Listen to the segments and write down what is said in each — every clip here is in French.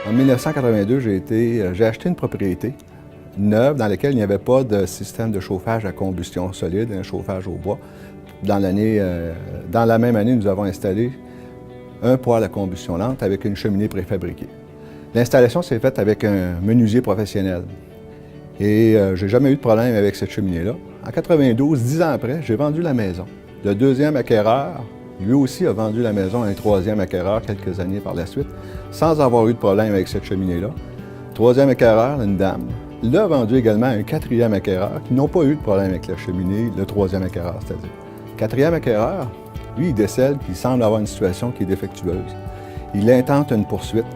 En 1982, j'ai acheté une propriété neuve dans laquelle il n'y avait pas de système de chauffage à combustion solide, un chauffage au bois. Dans la même année, nous avons installé un poêle à combustion lente avec une cheminée préfabriquée. L'installation s'est faite avec un menuisier professionnel. Et je n'ai jamais eu de problème avec cette cheminée-là. En 92, 10 ans après, j'ai vendu la maison. Le deuxième acquéreur, lui aussi, a vendu la maison à un troisième acquéreur quelques années par la suite, sans avoir eu de problème avec cette cheminée-là. Troisième acquéreur, une dame, l'a vendu également à un quatrième acquéreur qui n'ont pas eu de problème avec la cheminée, le troisième acquéreur, c'est-à-dire. Quatrième acquéreur, lui, il décèle qu'il semble avoir une situation qui est défectueuse. Il intente une poursuite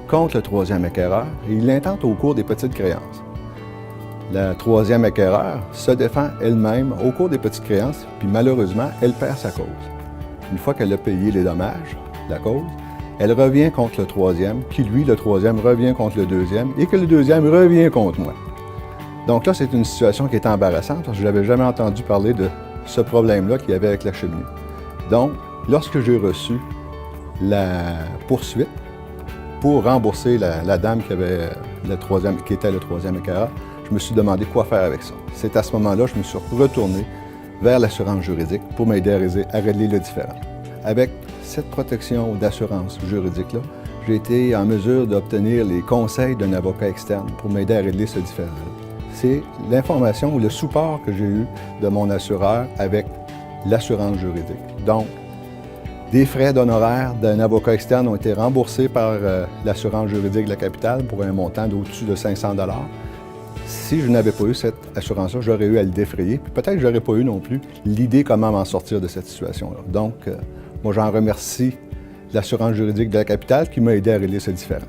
contre le troisième acquéreur et il l'intente au cours des petites créances. La troisième acquéreur se défend elle-même au cours des petites créances, puis malheureusement, elle perd sa cause. Une fois qu'elle a payé les dommages, la cause, elle revient contre le troisième, qui lui, le troisième, revient contre le deuxième, et que le deuxième revient contre moi. Donc là, c'est une situation qui est embarrassante, parce que je n'avais jamais entendu parler de ce problème-là qu'il y avait avec la cheminée. Donc, lorsque j'ai reçu la poursuite pour rembourser la dame qui était le troisième acquéreur, je me suis demandé quoi faire avec ça. C'est à ce moment-là que je me suis retourné vers l'assurance juridique pour m'aider à régler le différend. Avec cette protection d'assurance juridique-là, j'ai été en mesure d'obtenir les conseils d'un avocat externe pour m'aider à régler ce différend-là. C'est l'information ou le support que j'ai eu de mon assureur avec l'assurance juridique. Donc, des frais d'honoraires d'un avocat externe ont été remboursés par l'assurance juridique de la capitale pour un montant d'au-dessus de 500 $. Si je n'avais pas eu cette assurance-là, j'aurais eu à le défrayer. Puis peut-être que je n'aurais pas eu non plus l'idée comment m'en sortir de cette situation-là. Donc, moi, j'en remercie l'assurance juridique de la capitale qui m'a aidé à régler ce différend.